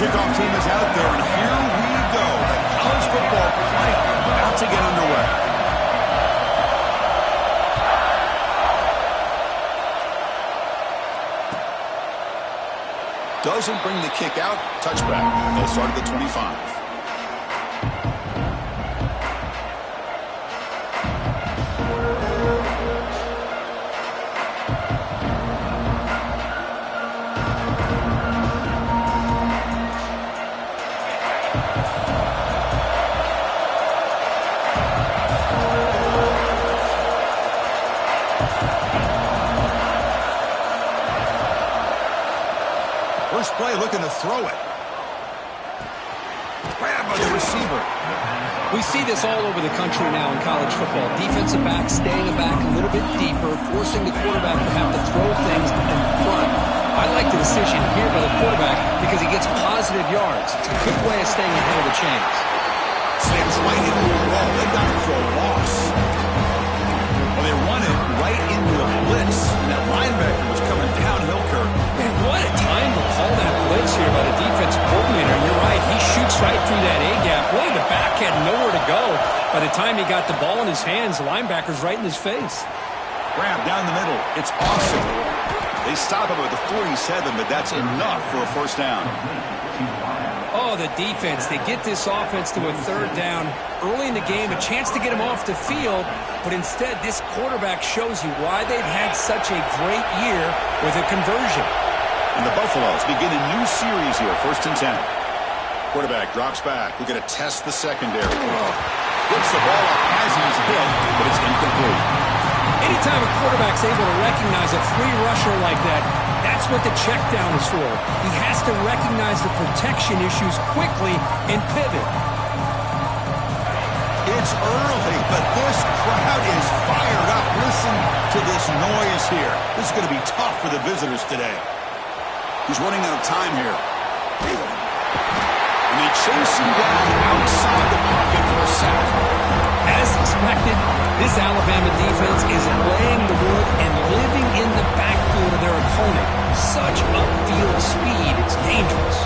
Kickoff team is out there, and here we go. The college football playoff about to get underway. Doesn't bring the kick out. Touchback. They'll start at the 25. First play, looking to throw it. Grab by the receiver. We see this all over the country now in college football. Defensive backs staying back a little bit deeper, forcing the quarterback to have to throw things in front. I like the decision here by the quarterback because he gets positive yards. It's a good way of staying ahead of the chains. Slams right into the wall. They got him for a loss. Well, they run it right into a blitz. That linebacker was coming downhill, Kirk. Man, what a time to call that blitz here by the defensive coordinator. And you're right, he shoots right through that A-gap. Really, the back had nowhere to go. By the time he got the ball in his hands, the linebacker's right in his face. Grab down the middle. It's awesome. They stop him at the 47, but that's enough for a first down. Oh, the defense. They get this offense to a third down early in the game, a chance to get him off the field, but instead this quarterback shows you why they've had such a great year with a conversion. And the Buffaloes begin a new series here, 1st and 10. Quarterback drops back. We're going to test the secondary. Gets the ball up as he's hit, but it's incomplete. Anytime a quarterback's able to recognize a free rusher like that, that's what the check down is for. He has to recognize the protection issues quickly and pivot. It's early, but this crowd is fired up. Listen to this noise here. This is going to be tough for the visitors today. He's running out of time here. And they chase him down outside the pocket for a sack. As expected, this Alabama defense is laying the wood and living in the backfield of their opponent. Such upfield speed, it's dangerous.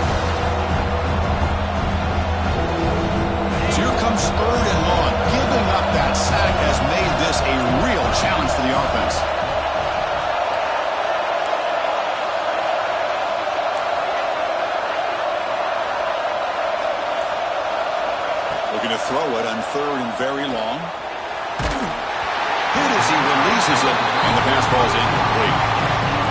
So here comes 3rd and long. Giving up that sack has made this a real challenge for the offense. Looking to throw it on 3rd and very long. Hit as he releases it, and the pass ball is incomplete.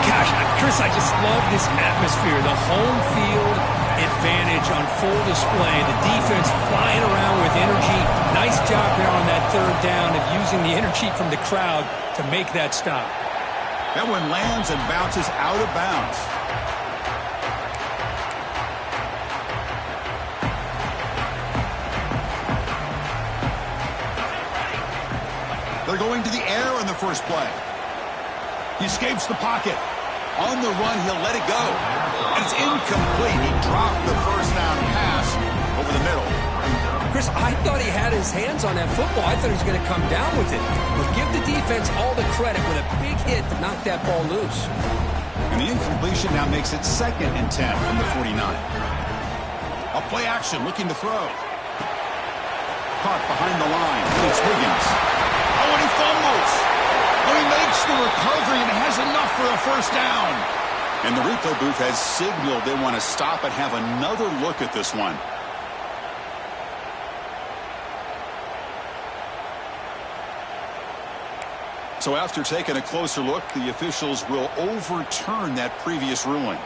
Gosh, Chris, I just love this atmosphere. The home field advantage on full display. The defense flying around with energy. Nice job there on that 3rd down of using the energy from the crowd to make that stop. That one lands and bounces out of bounds. They're going to the air on the first play. He escapes the pocket. On the run, he'll let it go. And it's incomplete. He dropped the first down pass over the middle. Chris, I thought he had his hands on that football. I thought he was going to come down with it. But give the defense all the credit with a big hit to knock that ball loose. And the incompletion now makes it 2nd and 10 from the 49. A play action, looking to throw. Caught behind the line. It's Wiggins. Oh, and he fumbles. Oh, he makes the recovery and has enough for a first down. And the replay booth has signaled they want to stop and have another look at this one. So after taking a closer look, the officials will overturn that previous ruling.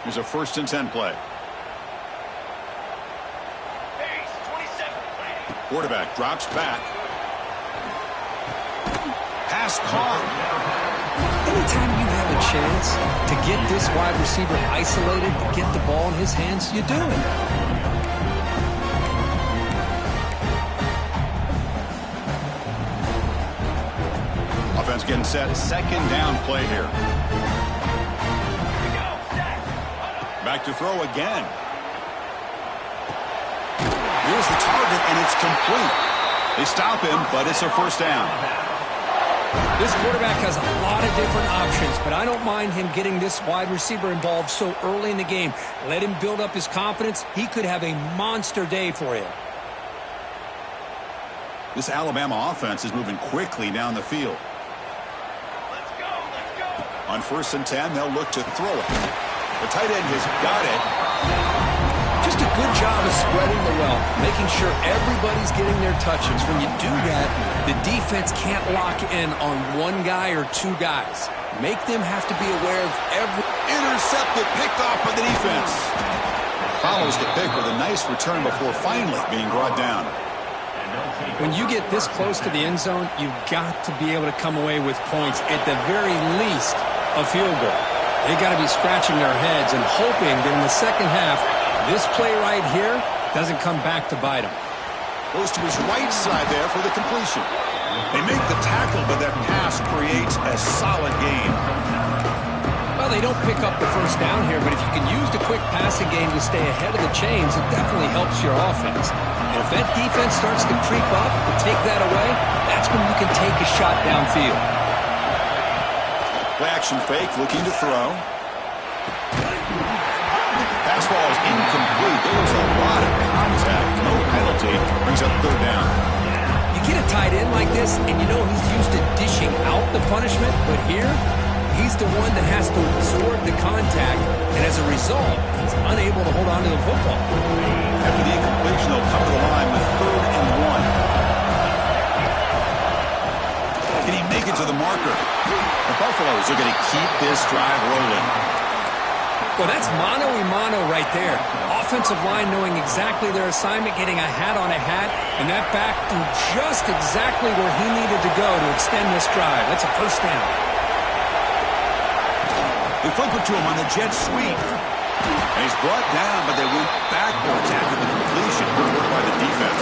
Here's a 1st and 10 play. Quarterback drops back. Pass caught. Anytime you have a chance to get this wide receiver isolated, to get the ball in his hands, you do it. Offense getting set. 2nd down play here. Back to throw again. Here's the target, and it's complete. They stop him, but it's a first down. This quarterback has a lot of different options, but I don't mind him getting this wide receiver involved so early in the game. Let him build up his confidence. He could have a monster day for you. This Alabama offense is moving quickly down the field. Let's go. On 1st and 10, they'll look to throw it. The tight end has got it. Just a good job of spreading the wealth, making sure everybody's getting their touches. When you do that, the defense can't lock in on one guy or two guys. Make them have to be aware of every... Intercepted, picked off by the defense. Follows the pick with a nice return before finally being brought down. When you get this close to the end zone, you've got to be able to come away with points, at the very least, a field goal. They got to be scratching their heads and hoping that in the second half, this play right here doesn't come back to bite him. Goes to his right side there for the completion. They make the tackle, but that pass creates a solid gain. Well, they don't pick up the first down here, but if you can use the quick passing game to stay ahead of the chains, it definitely helps your offense. And if that defense starts to creep up and take that away, that's when you can take a shot downfield. Play action fake, looking to throw. Pass ball is incomplete. There was a lot of contact. No penalty. Brings up 3rd down. You get a tight end like this, and you know he's used to dishing out the punishment, but here, he's the one that has to absorb the contact, and as a result, he's unable to hold on to the football. After the incompletion, they'll come to the line with 3rd and 1. Can he make it to the marker? The Buffaloes are going to keep this drive rolling. Well, that's mano-a-mano right there. Offensive line knowing exactly their assignment, getting a hat on a hat, and that back to just exactly where he needed to go to extend this drive. That's a 1st down. They flip it to him on the jet sweep. And he's brought down, but they went backwards after the completion. Good work by the defense.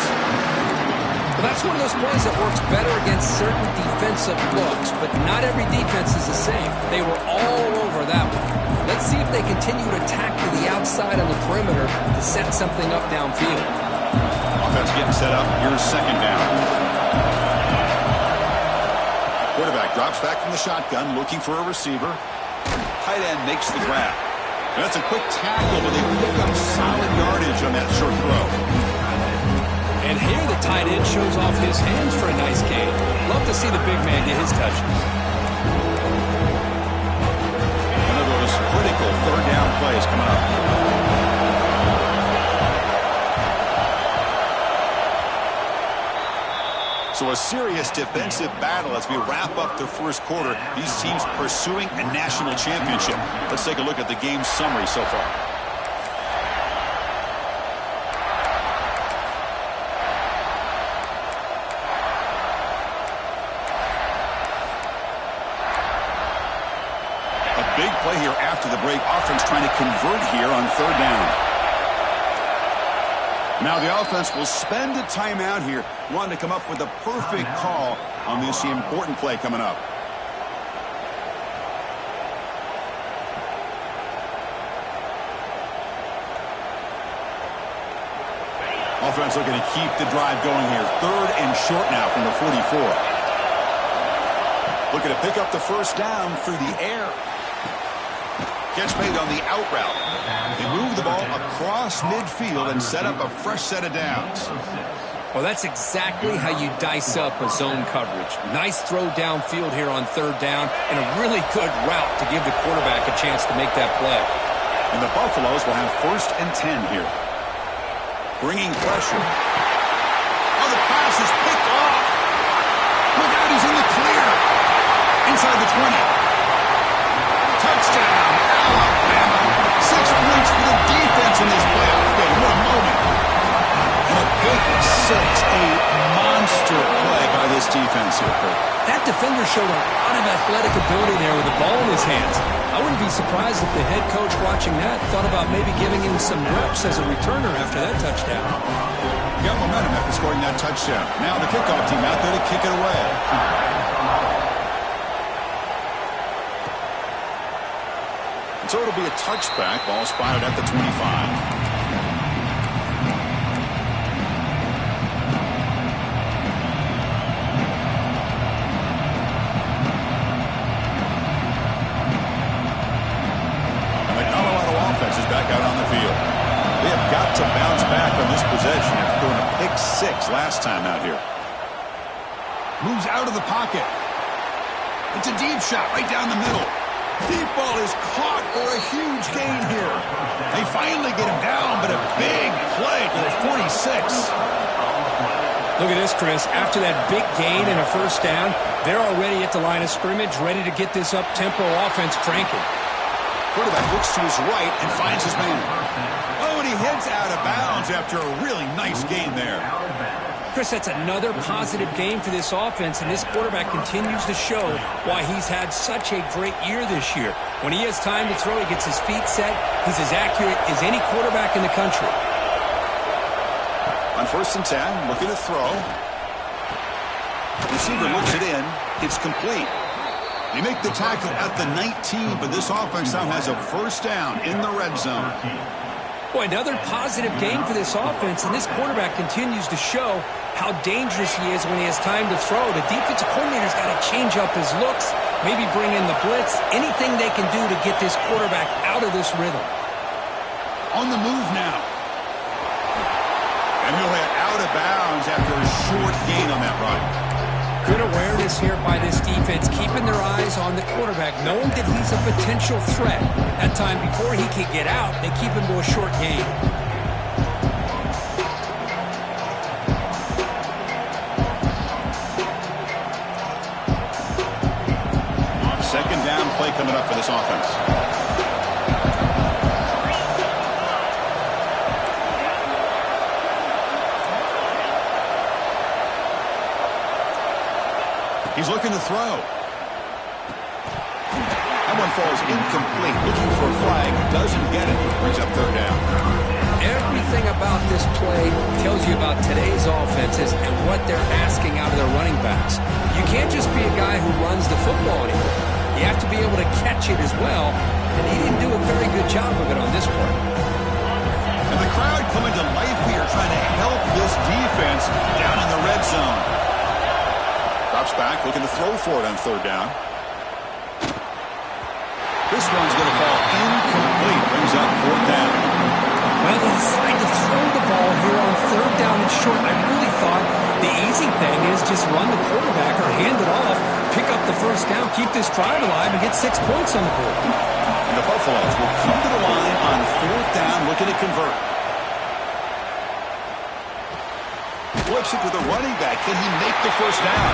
Well, that's one of those plays that works better against certain defensive looks, but not every defense is the same. They were all over that one. Let's see if they continue to attack to the outside on the perimeter to set something up downfield. Offense getting set up. Here's 2nd down. Quarterback drops back from the shotgun, looking for a receiver. Tight end makes the grab. And that's a quick tackle, but they pick up solid yardage on that short throw. And here the tight end shows off his hands for a nice gain. Love to see the big man get his touches. One of those critical 3rd down plays coming up. So a serious defensive battle as we wrap up the 1st quarter. These teams pursuing a national championship. Let's take a look at the game summary so far. Big play here after the break. Offense trying to convert here on 3rd down. Now the offense will spend a timeout here, wanting to come up with a perfect call on this important play coming up. Offense looking to keep the drive going here. 3rd and short now from the 44. Looking to pick up the 1st down through the air. Catch made on the out route. They move the ball across midfield and set up a fresh set of downs. Well, that's exactly how you dice up a zone coverage. Nice throw downfield here on 3rd down, and a really good route to give the quarterback a chance to make that play. And the Buffaloes will have 1st and 10 here. Bringing pressure. Oh, the pass is picked off. Look out, he's in the clear. Inside the 20. Touchdown, Alabama. 6 points for the defense in this playoff game. What a moment. And a big 6-8 monster play by this defense here, Kurt. That defender showed a lot of athletic ability there with the ball in his hands. I wouldn't be surprised if the head coach watching that thought about maybe giving him some reps as a returner after that touchdown. Got momentum after scoring that touchdown. Now the kickoff team out there to kick it away. So it'll be a touchback. Ball spotted at the 25. got to bounce back on this possession after throwing a pick-6 last time out here. Moves out of the pocket. It's a deep shot right down the middle. Deep ball is caught for a huge gain here. They finally get him down, but a big play to the 46. Look at this, Chris. After that big gain and a first down, they're already at the line of scrimmage, ready to get this up-tempo offense cranking. Quarterback looks to his right and finds his man. Oh, and he heads out of bounds after a really nice gain there. Chris, that's another positive game for this offense, and this quarterback continues to show why he's had such a great year this year. When he has time to throw, he gets his feet set. He's as accurate as any quarterback in the country. On 1st and 10, looking to throw. Receiver looks it in. It's complete. They make the tackle at the 19, but this offense now has a first down in the red zone. Boy, another positive game for this offense, and this quarterback continues to show how dangerous he is when he has time to throw. The defensive coordinator's got to change up his looks, maybe bring in the blitz, anything they can do to get this quarterback out of this rhythm. On the move now. And he'll head out of bounds after a short gain on that run. Good awareness here by this defense, keeping their eyes on the quarterback, knowing that he's a potential threat. That time before he can get out, they keep him to a short gain. Second down play coming up for this offense. He's looking to throw. That one falls incomplete. Looking for a flag. Doesn't get it. Brings up third down. Everything about this play tells you about today's offenses and what they're asking out of their running backs. You can't just be a guy who runs the football anymore. You have to be able to catch it as well, and he didn't do a very good job of it on this play. And the crowd coming to life here, trying to help this defense down in the red zone. Drops back, looking to throw for it on third down. This one's going to fall incomplete. Brings up fourth down. Well, they decide to throw the ball here on third down and short. I really thought the easy thing is just run the quarterback or hand it off, pick up the first down, keep this drive alive, and get 6 points on the board. And the Buffaloes will come to the line on fourth down, looking to convert. Flips it to the running back. Can he make the first down?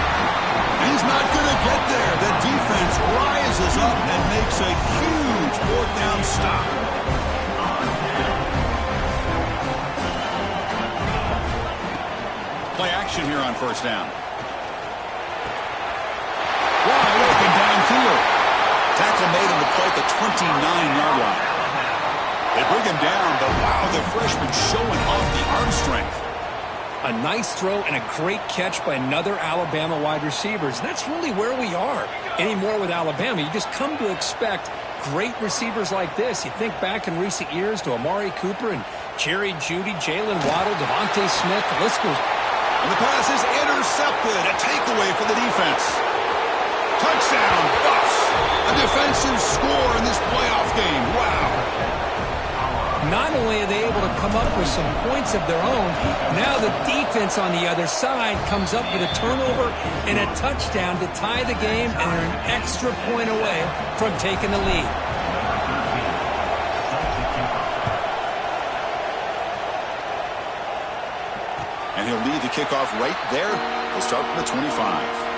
He's not going to get there. The defense rises up and makes a huge fourth down stop. Play action here on first down. Wide open downfield. Tackle made on the play at the 29-yard line. They bring him down, but wow, the freshman showing off the arm strength. A nice throw and a great catch by another Alabama wide receivers. And that's really where we are anymore with Alabama. You just come to expect great receivers like this. You think back in recent years to Amari Cooper and Jerry Jeudy, Jalen Waddle, Devontae Smith. The list goes. And the pass is intercepted. A takeaway for the defense. Touchdown, Buffs. A defensive score in this playoff game. Wow. Not only are they able to come up with some points of their own, now the defense on the other side comes up with a turnover and a touchdown to tie the game, and they're an extra point away from taking the lead. And he'll lead the kickoff right there. He'll start from the 25.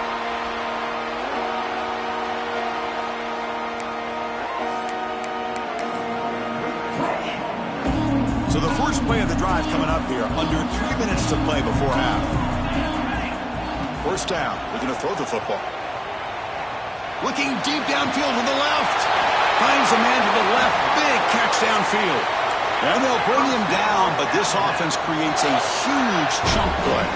So the first play of the drive coming up here, under 3 minutes to play before half. First down, looking to throw the football. Looking deep downfield to the left. Finds a man to the left, big catch downfield. And they'll bring him down, but this offense creates a huge chunk play.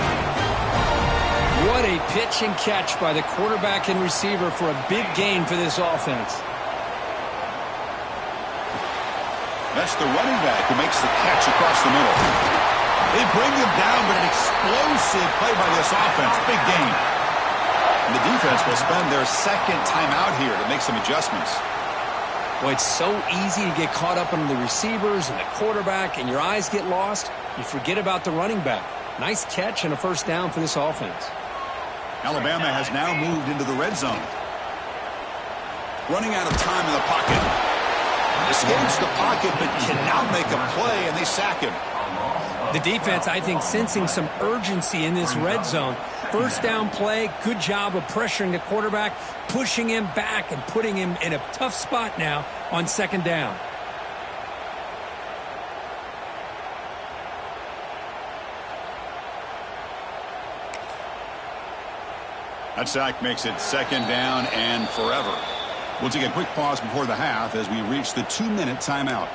What a pitch and catch by the quarterback and receiver for a big gain for this offense. That's the running back who makes the catch across the middle. They bring him down, but an explosive play by this offense. Big gain. And the defense will spend their second time out here to make some adjustments. Well, it's so easy to get caught up in the receivers and the quarterback, and your eyes get lost. You forget about the running back. Nice catch and a first down for this offense. Alabama has now moved into the red zone. Running out of time in the pocket. Escapes the pocket, but cannot make a play, and they sack him. The defense, I think, sensing some urgency in this red zone. First down play, good job of pressuring the quarterback, pushing him back and putting him in a tough spot now on second down. That sack makes it second down and forever. We'll take a quick pause before the half as we reach the 2-minute timeout.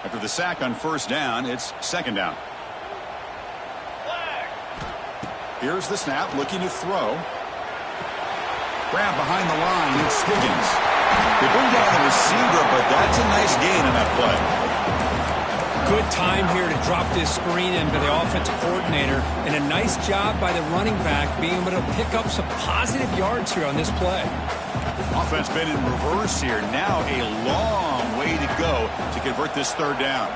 After the sack on first down, it's second down. Here's the snap, looking to throw. Grab behind the line, it's Wiggins. They bring down the receiver, but that's a nice gain in that play. Good time here to drop this screen into the offensive coordinator, and a nice job by the running back being able to pick up some positive yards here on this play. Offense been in reverse here. Now a long way to go to convert this third down.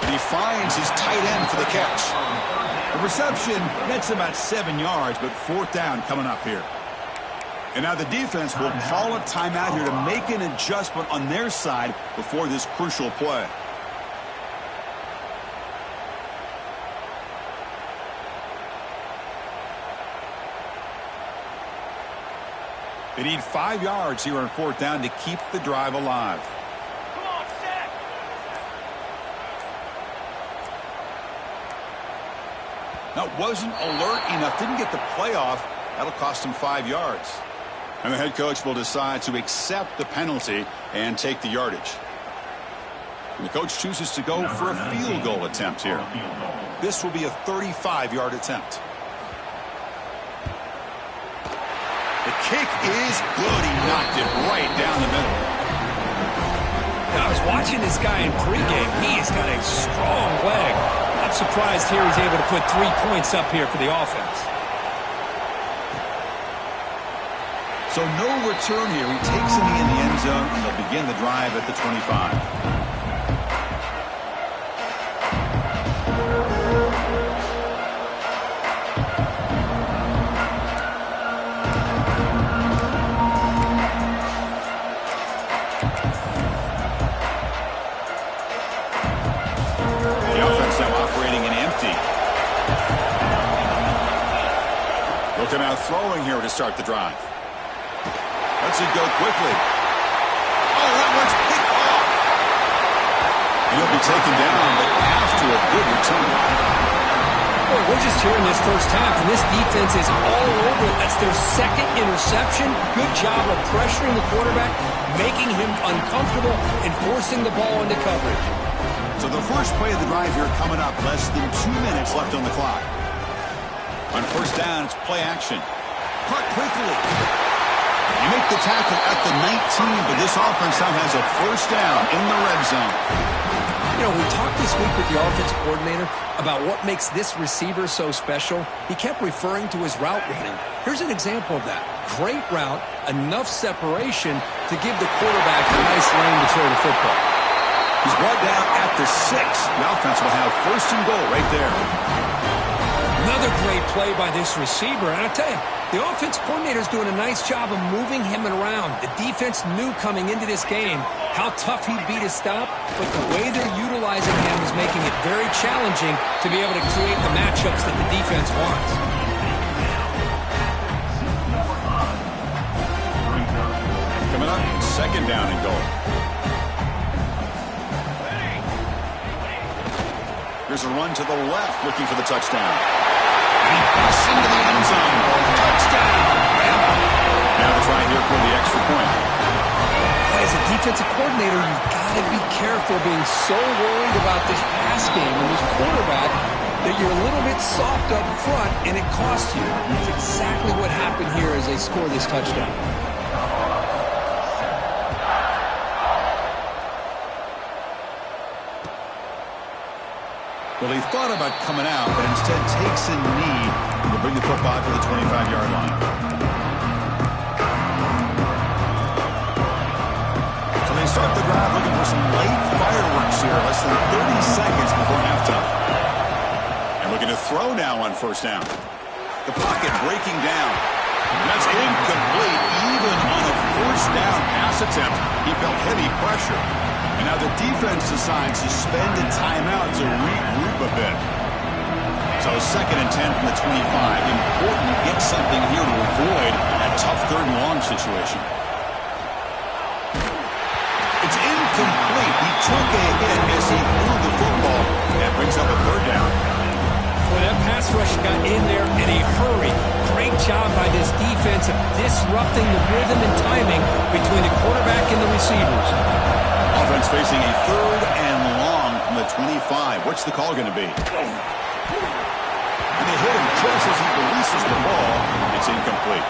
And he finds his tight end for the catch. The reception, that's about 7 yards, but fourth down coming up here. And now the defense will call a timeout here to make an adjustment on their side before this crucial play. They need 5 yards here on fourth down to keep the drive alive. Come on, set. Now, wasn't alert enough, didn't get the play off. That'll cost him 5 yards. And the head coach will decide to accept the penalty and take the yardage. And the coach chooses to go for a field goal attempt here. This will be a 35-yard attempt. The kick is good. He knocked it right down the middle. Now, I was watching this guy in pregame. He has got a strong leg. Not surprised here he's able to put 3 points up here for the offense. So no return here. He takes it in the end zone, and they'll begin the drive at the 25. The offense now operating in empty. Looking out throwing here to start the drive. Lets it go quickly. Oh, that one's picked off. He'll be taken down, but after a good return. Boy, we're just hearing this first half, and this defense is all over it. That's their second interception. Good job of pressuring the quarterback, making him uncomfortable, and forcing the ball into coverage. So the first play of the drive here coming up. Less than 2 minutes left on the clock. On first down, it's play action. Caught quickly. You make the tackle at the 19, but this offense now has a first down in the red zone. You know, we talked this week with the offensive coordinator about what makes this receiver so special. He kept referring to his route running. Here's an example of that. Great route, enough separation to give the quarterback a nice lane to throw the football. He's brought down at the 6. The offense will have first and goal right there. Another great play by this receiver. And I tell you, the offense coordinator is doing a nice job of moving him around. The defense knew coming into this game how tough he'd be to stop, but the way they're utilizing him is making it very challenging to be able to create the matchups that the defense wants. Coming up, second down and goal. Here's a run to the left, looking for the touchdown. And he busts into the end zone. Touchdown! Now the try here for the extra point. As a defensive coordinator, you've got to be careful being so worried about this pass game and this quarterback that you're a little bit soft up front and it costs you. That's exactly what happened here as they score this touchdown. Well, he thought about coming out, but instead takes a knee to bring the football to the 25-yard line. So they start the drive looking for some late fireworks here, less than 30 seconds before halftime. And looking to throw now on first down. The pocket breaking down. That's incomplete. Even on a first down pass attempt, he felt heavy pressure. And now the defense decides to spend a timeout to regroup a bit. So 2nd and 10 from the 25. Important to get something here to avoid a tough 3rd and long situation. It's incomplete. He took a hit as he threw the football. That brings up a 3rd down. Well, that pass rush got in there in a hurry. Great job by this defense of disrupting the rhythm and timing between the quarterback and the receivers. Offense facing a 3rd and long from the 25. What's the call going to be? And they hit him just as he releases the ball. It's incomplete.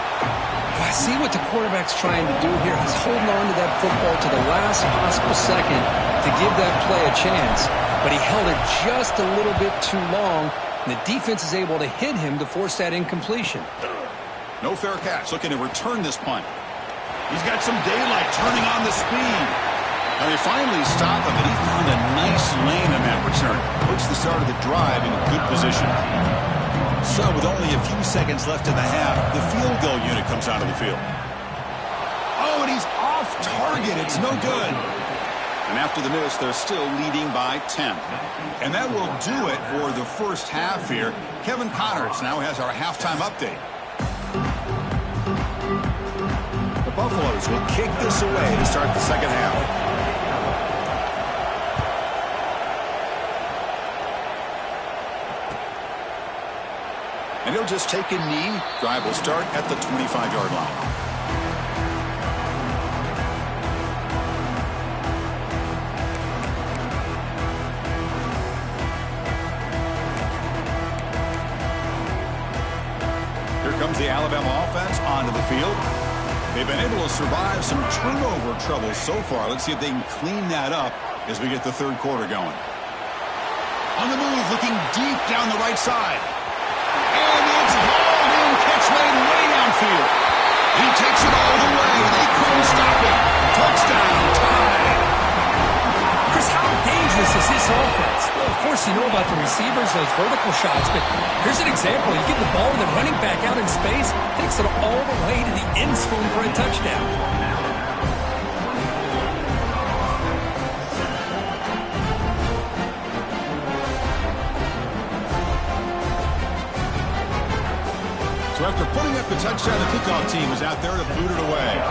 I see what the quarterback's trying to do here. He's holding on to that football to the last possible second to give that play a chance. But he held it just a little bit too long, and the defense is able to hit him to force that incompletion. No fair catch. Looking to return this punt. He's got some daylight turning on the speed. And they finally stop him, and he found a nice lane in that return. Puts the start of the drive in good position. So with only a few seconds left in the half, the field goal unit comes out of the field. Oh, and he's off target. It's no good. And after the miss, they're still leading by 10. And that will do it for the first half here. Kevin Connors now has our halftime update. The Buffaloes will kick this away to start the second half. And he'll just take a knee. Drive will start at the 25-yard line. Here comes the Alabama offense onto the field. They've been able to survive some turnover troubles so far. Let's see if they can clean that up as we get the 3rd quarter going. On the move, looking deep down the right side. And it's hauled in, catch made way downfield. He takes it all the way. They couldn't stop him. Touchdown, tied. Chris, how dangerous is this offense? Well, of course, you know about the receivers, those vertical shots, but here's an example. You give the ball to the running back out in space, takes it all the way to the end zone for a touchdown. So after putting up the touchdown, the kickoff team is out there to boot it away.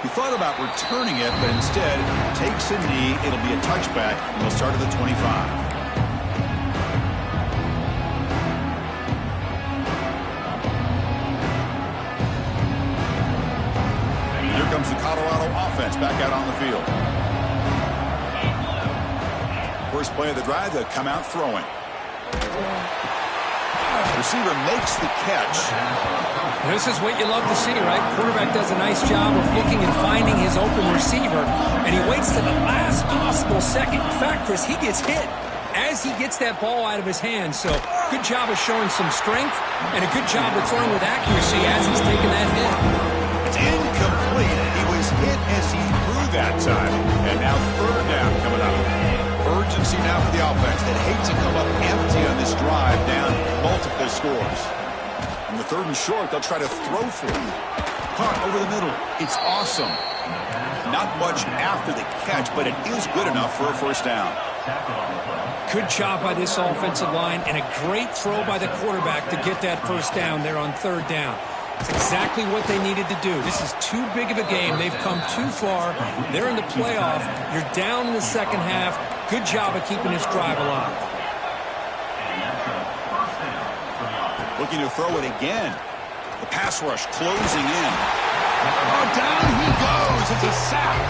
He thought about returning it, but instead takes a knee. It'll be a touchback, and he'll start at the 25. And here comes the Colorado offense back out on the field. First play of the drive, they'll come out throwing. Receiver makes the catch. This is what you love to see, right? Quarterback does a nice job of looking and finding his open receiver, and he waits to the last possible second. In fact, Chris, he gets hit as he gets that ball out of his hands. So good job of showing some strength and a good job of throwing with accuracy as he's taking that hit. It's incomplete. He was hit as he threw that time. And now 3rd down coming up. Urgency now for the offense. They'd hate to come up empty on this drive, down multiple scores. On the 3rd and short, they'll try to throw for it. Caught over the middle. It's awesome. Not much after the catch, but it is good enough for a first down. Good job by this offensive line and a great throw by the quarterback to get that first down there on 3rd down. It's exactly what they needed to do. This is too big of a game. They've come too far. They're in the playoff. You're down in the second half. Good job of keeping this drive alive. Looking to throw it again. The pass rush closing in. Oh, down he goes. It's a sack.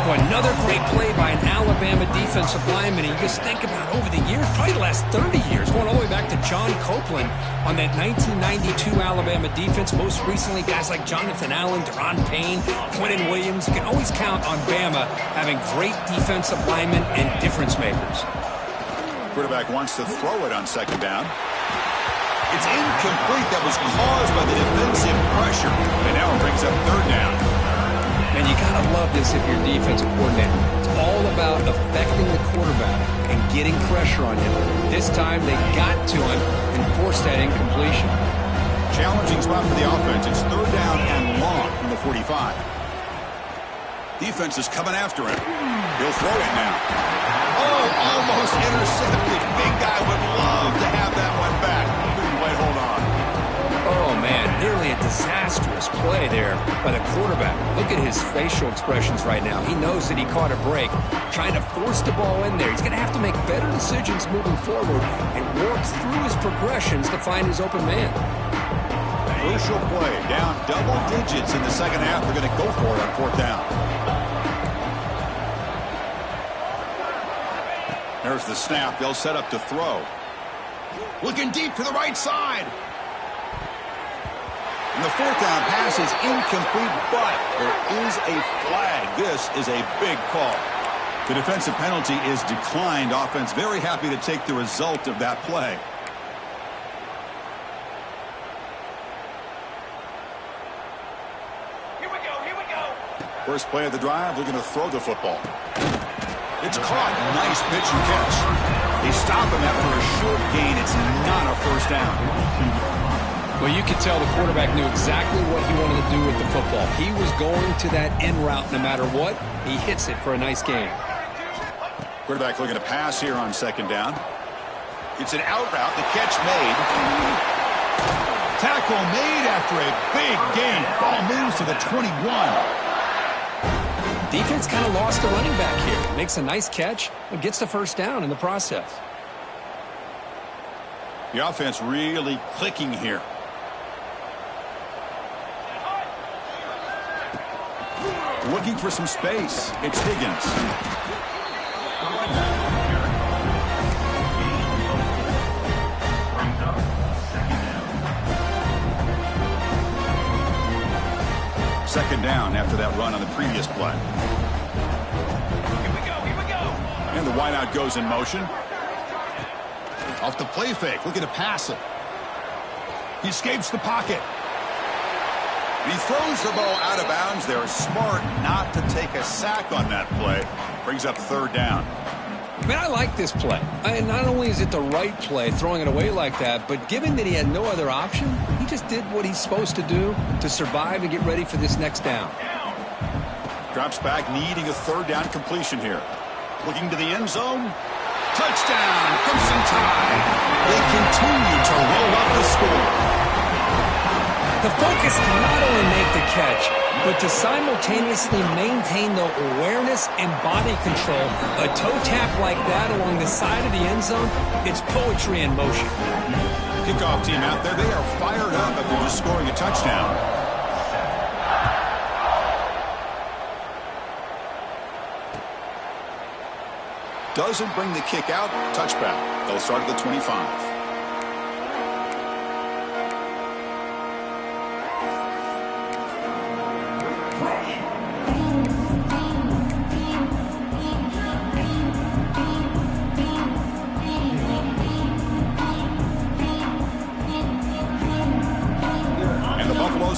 Boy, another great play by an Alabama defensive lineman. And you just think about over the years, probably the last 30 years, going all the way back to John Copeland on that 1992 Alabama defense. Most recently, guys like Jonathan Allen, Deron Payne, Quentin Williams. You can always count on Bama having great defensive linemen and difference makers. Quarterback wants to throw it on second down. It's incomplete. That was caused by the defensive pressure. And now it brings up third down. And you got to love this if you're a defensive coordinator. It's all about affecting the quarterback and getting pressure on him. This time they got to him and forced that incompletion. Challenging spot for the offense. It's third down and long from the 45. Defense is coming after him. He'll throw it now. Oh, almost intercepted. Big guy would love to have that one back. Couldn't quite hold on. Oh, man, nearly a disastrous play there by the quarterback. Look at his facial expressions right now. He knows that he caught a break, trying to force the ball in there. He's going to have to make better decisions moving forward and work through his progressions to find his open man. Crucial play. Down double digits in the second half. They're going to go for it on fourth down. There's the snap. They'll set up to throw. Looking deep to the right side. And the fourth down pass is incomplete, but there is a flag. This is a big call. The defensive penalty is declined. Offense very happy to take the result of that play. Here we go, here we go. First play of the drive, looking to throw the football. It's caught. Nice pitch and catch. They stop him after a short gain. It's not a first down. Well, you could tell the quarterback knew exactly what he wanted to do with the football. He was going to that end route no matter what. He hits it for a nice gain. Quarterback looking to pass here on second down. It's an out route. The catch made. Tackle made after a big gain. Ball moves to the 21. Defense kind of lost the running back here. Makes a nice catch and gets the first down in the process. The offense really clicking here. Looking for some space. It's Higgins. Second down after that run on the previous play. Here we go, here we go. And the wideout goes in motion. Off the play fake, looking to pass it. He escapes the pocket. He throws the ball out of bounds. They're smart not to take a sack on that play. Brings up third down. Man, I like this play. Not only is it the right play, throwing it away like that, but given that he had no other option, he just did what he's supposed to do to survive and get ready for this next down. Drops back, needing a third down completion here. Looking to the end zone. Touchdown, Crimson Tide. They continue to roll up the score. The focus to not only make the catch, but to simultaneously maintain the awareness and body control. A toe tap like that along the side of the end zone, it's poetry in motion. Kickoff team out there, they are fired up after just scoring a touchdown. Doesn't bring the kick out, touchback. They'll start at the 25.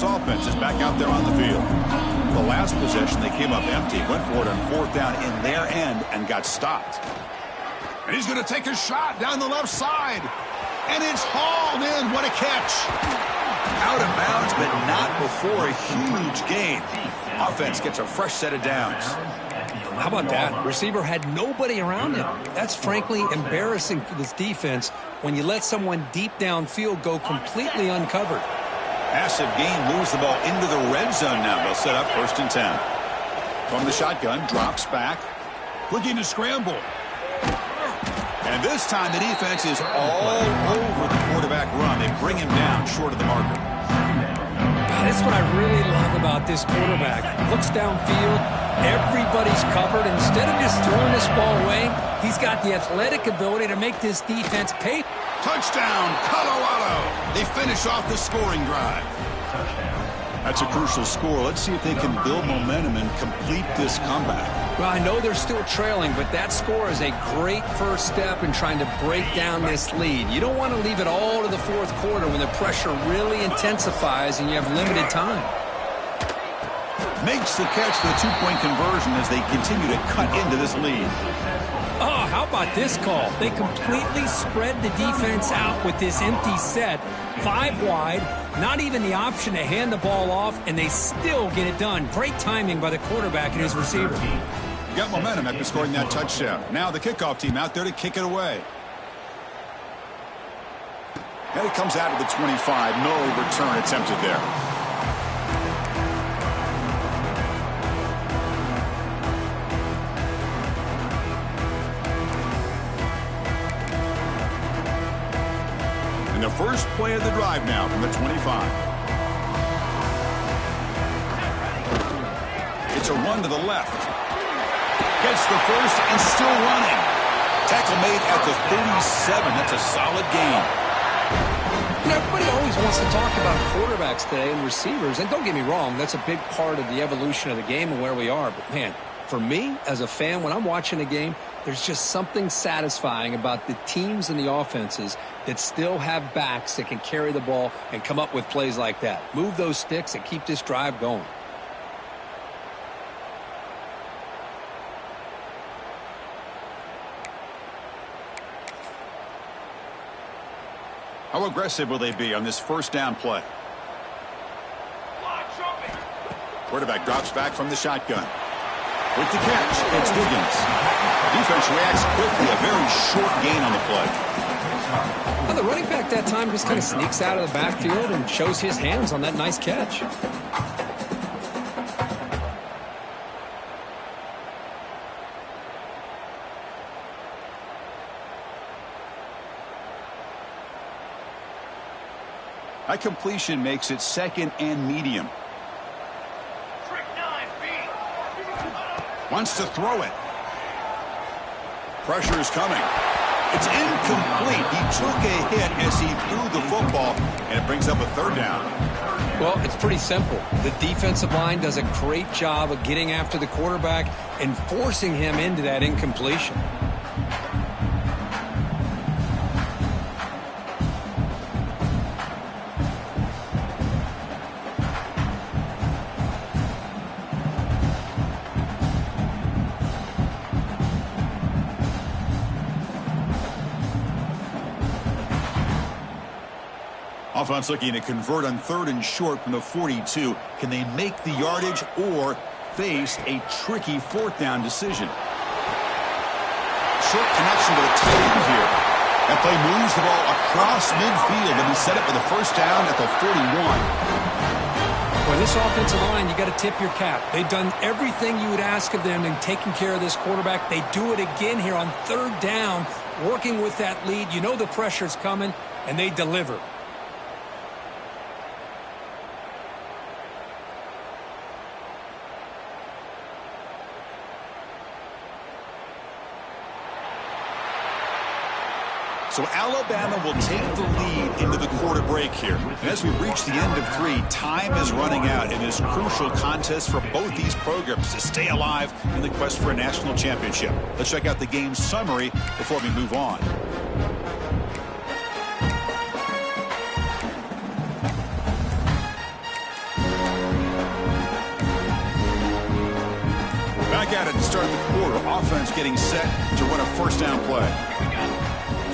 Offense is back out there on the field. The last possession, they came up empty, went for it on fourth down in their end and got stopped. And he's going to take a shot down the left side. And it's hauled in. What a catch. Out of bounds, but not before a huge gain. Offense gets a fresh set of downs. How about that? Receiver had nobody around him. That's frankly embarrassing for this defense when you let someone deep downfield go completely uncovered. Massive gain, moves the ball into the red zone now. They'll set up first and 10. From the shotgun, drops back. Looking to scramble. And this time the defense is all over the quarterback run. They bring him down short of the marker. That's what I really love about this quarterback. Looks downfield, Everybody's covered. Instead of just throwing this ball away, he's got the athletic ability to make this defense pay. Touchdown, Colorado! They finish off the scoring drive. That's a crucial score. Let's see if they can build momentum and complete this comeback. Well, I know they're still trailing, but that score is a great first step in trying to break down this lead. You don't want to leave it all to the fourth quarter when the pressure really intensifies and you have limited time. Makes the catch for the two-point conversion as they continue to cut into this lead. Oh, how about this call? They completely spread the defense out with this empty set. 5 wide, not even the option to hand the ball off, and they still get it done. Great timing by the quarterback and his receiver. Got momentum after scoring that touchdown. Now the kickoff team out there to kick it away. And it comes out of the 25. No return attempted there. The first play of the drive now from the 25. It's a run to the left. Gets the first and still running. Tackle made at the 37. That's a solid gain. You know, everybody always wants to talk about quarterbacks today and receivers. And don't get me wrong, that's a big part of the evolution of the game and where we are. But, man, for me, as a fan, when I'm watching a game, there's just something satisfying about the teams and the offenses that still have backs that can carry the ball and come up with plays like that. Move those sticks and keep this drive going. How aggressive will they be on this first down play? Quarterback drops back from the shotgun. With the catch, it's Wiggins. Defense reacts quickly. A very short gain on the play. Well, the running back that time just kind of sneaks out of the backfield and shows his hands on that nice catch. That completion makes it second and medium. Wants to throw it. Pressure is coming. It's incomplete. He took a hit as he threw the football, and it brings up a third down. Well, it's pretty simple. The defensive line does a great job of getting after the quarterback and forcing him into that incompletion. Offense looking to convert on 3rd and short from the 42. Can they make the yardage or face a tricky 4th down decision? Short connection to the tight end here. That play moves the ball across midfield, and he set it for the first down at the 41. For this offensive line, you got to tip your cap. They've done everything you would ask of them in taking care of this quarterback. They do it again here on 3rd down, working with that lead. You know the pressure's coming, and they deliver. So Alabama will take the lead into the quarter break here. And as we reach the end of 3, time is running out in this crucial contest for both these programs to stay alive in the quest for a national championship. Let's check out the game summary before we move on. Back at it to start the quarter. Offense getting set to run a first down play.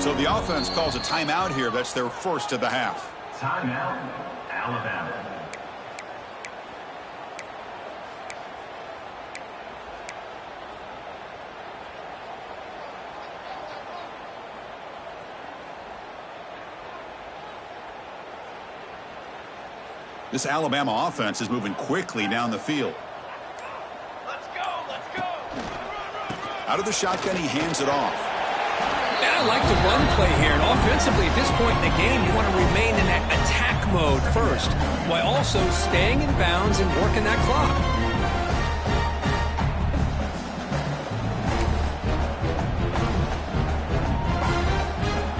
So the offense calls a timeout here. That's their first of the half. Timeout, Alabama. This Alabama offense is moving quickly down the field. Let's go, let's go. Out of the shotgun, he hands it off. I like the run play here, and offensively at this point in the game, you want to remain in that attack mode first, while also staying in bounds and working that clock.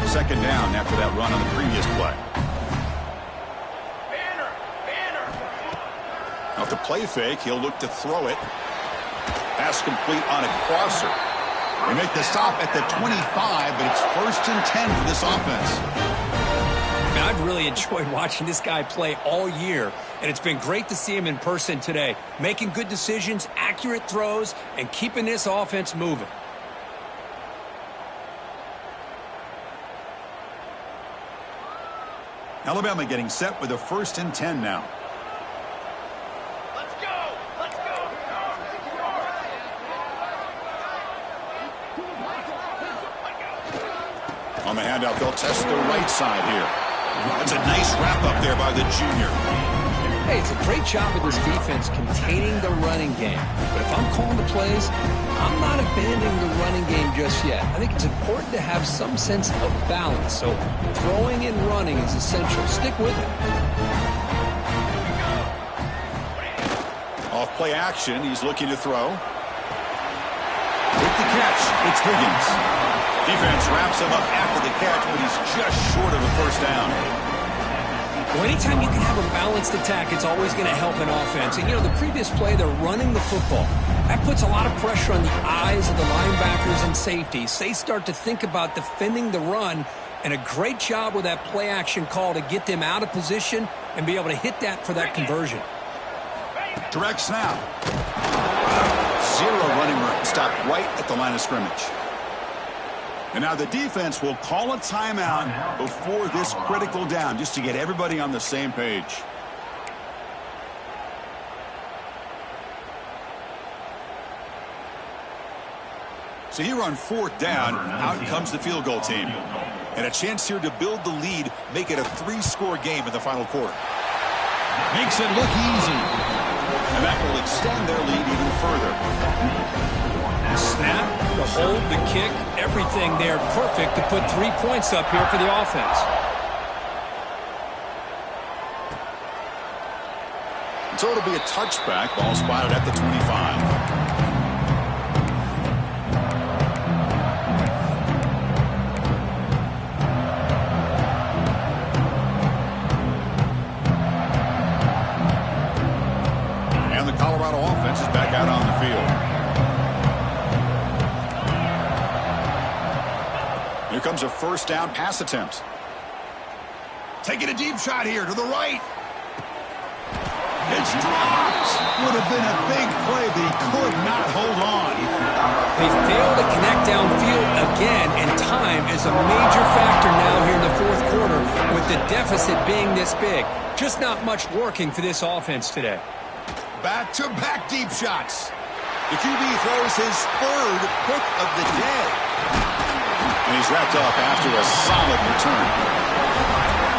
Second down after that run on the previous play. Off the play fake, he'll look to throw it. Pass complete on a crosser. They make the stop at the 25, but it's 1st and 10 for this offense. I've really enjoyed watching this guy play all year, and it's been great to see him in person today, making good decisions, accurate throws, and keeping this offense moving. Alabama getting set with a 1st and 10 now. Let's go! Let's go! On the handout, they'll test the right side here. That's a nice wrap-up there by the junior. Hey, it's a great job of this defense containing the running game. But if I'm calling the plays, I'm not abandoning the running game just yet. I think it's important to have some sense of balance. So throwing and running is essential. Stick with it. Off play action, he's looking to throw. With the catch, it's Wiggins. Defense wraps him up after the catch, but he's just short of a 1st down. Well, anytime you can have a balanced attack, it's always going to help an offense. And, the previous play, they're running the football. That puts a lot of pressure on the eyes of the linebackers and safeties. They start to think about defending the run, and a great job with that play action call to get them out of position and be able to hit that for that conversion. Direct snap. Zero running room. Stop right at the line of scrimmage. And now the defense will call a timeout before this critical down, just to get everybody on the same page. So here on 4th down, out comes the field goal team. And a chance here to build the lead, make it a 3-score game in the final quarter. Makes it look easy. And that will extend their lead even further. Snap, the hold, the kick, everything there perfect to put 3 points up here for the offense. So it'll be a touchback. Ball spotted at the 25. And the Colorado offense is back out on the field. Here comes a 1st down pass attempt. Taking a deep shot here to the right. It's dropped. Would have been a big play, but he could not hold on. They failed to connect downfield again, and time is a major factor now here in the 4th quarter with the deficit being this big. Just not much working for this offense today. Back-to-back deep shots. The QB throws his 3rd pick of the day. And he's wrapped up after a solid return.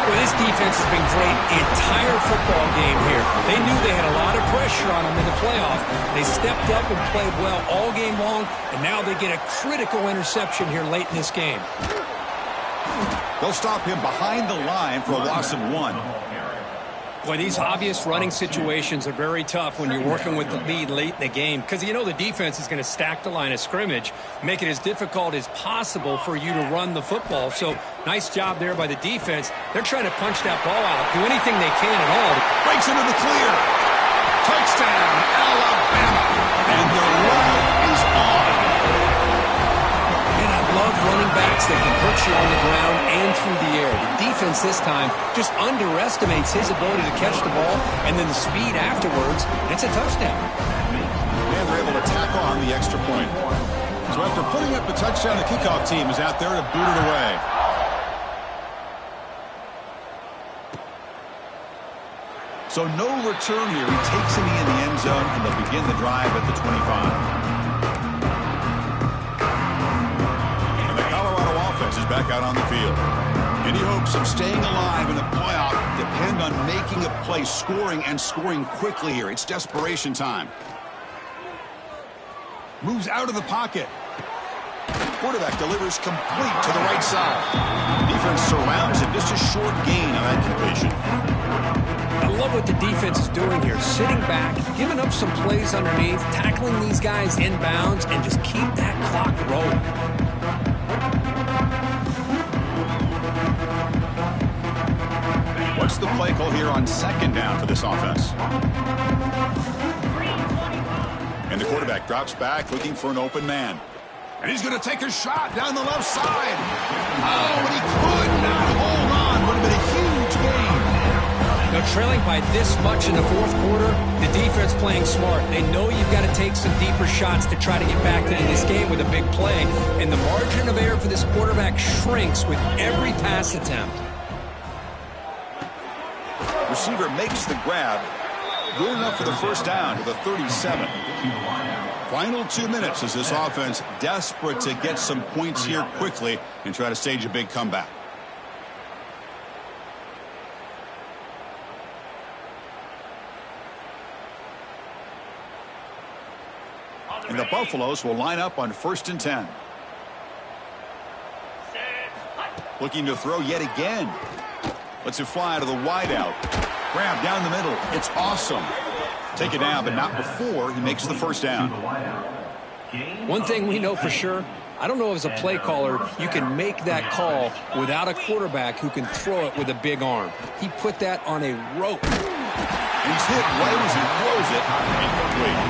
Well, this defense has been great the entire football game here. They knew they had a lot of pressure on them in the playoff. They stepped up and played well all game long, and now they get a critical interception here late in this game. They'll stop him behind the line for a loss of 1. Boy, these obvious running situations are very tough when you're working with the lead late in the game, because the defense is going to stack the line of scrimmage, make it as difficult as possible for you to run the football. So nice job there by the defense. They're trying to punch that ball out, do anything they can at all. Breaks into the clear. Touchdown, Alabama. And the run is on. And I love running backs that can hurt you on the ground and through the air. The defense this time just underestimates his ability to catch the ball, and then the speed afterwards, and it's a touchdown. And they're able to tack on the extra point. So after putting up the touchdown, the kickoff team is out there to boot it away. So no return here. He takes it in the end zone, and they'll begin the drive at the 25. Is back out on the field. Any hopes of staying alive in the playoff depend on making a play, scoring, and scoring quickly here. It's desperation time. Moves out of the pocket. Quarterback delivers complete to the right side. Defense surrounds him. Just a short gain on that completion. I love what the defense is doing here. Sitting back, giving up some plays underneath, tackling these guys inbounds, and just keep that clock rolling. on second down for this offense. And the quarterback drops back looking for an open man. And he's going to take a shot down the left side. Oh, and he could not hold on. Would have been a huge gain. Now, trailing by this much in the fourth quarter, the defense playing smart. They know you've got to take some deeper shots to try to get back into this game with a big play. And the margin of error for this quarterback shrinks with every pass attempt. Receiver makes the grab. Good enough for the first down to the 37. Final 2 minutes as this offense desperate to get some points here quickly and try to stage a big comeback. And the Buffaloes will line up on 1st and 10. Looking to throw yet again. Lets it fly to the wideout. Grab down the middle. It's awesome. Take it down, but not before he makes the first down. One thing we know for sure, I don't know as a play caller you can make that call without a quarterback who can throw it with a big arm. He put that on a rope. And he's hit right as he throws it. Incomplete.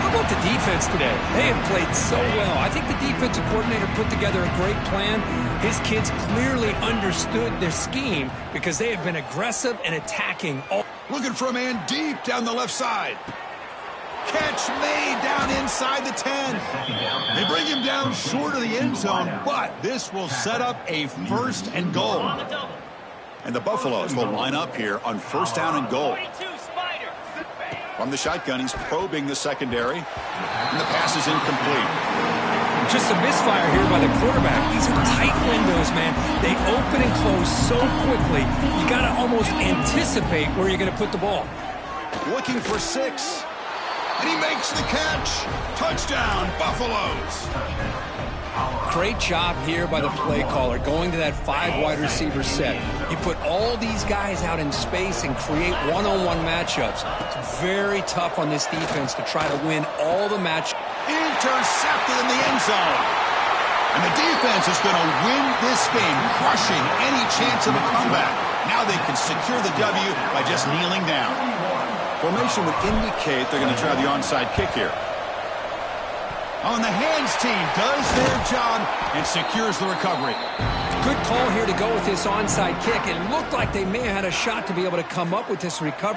How about the defense today? They have played so well. I think the defensive coordinator put together a great plan. His kids clearly understood their scheme because they have been aggressive and attacking all. Looking for a man deep down the left side. Catch made down inside the 10. They bring him down short of the end zone, but this will set up a 1st and goal. And the Buffaloes will line up here on 1st down and goal. From the shotgun, he's probing the secondary, and the pass is incomplete. Just a misfire here by the quarterback. These are tight windows, man. They open and close so quickly. You got to almost anticipate where you're going to put the ball. Looking for 6, and he makes the catch. Touchdown, Buffaloes. Great job here by the play caller, going to that 5 wide receiver set. You put all these guys out in space and create one-on-one matchups. It's very tough on this defense to try to win all the match. Intercepted in the end zone. And the defense is going to win this game, crushing any chance of a comeback. Now they can secure the W by just kneeling down. Formation would indicate they're going to try the onside kick here. Oh, and the hands team does their job and secures the recovery. Good call here to go with this onside kick. It looked like they may have had a shot to be able to come up with this recovery.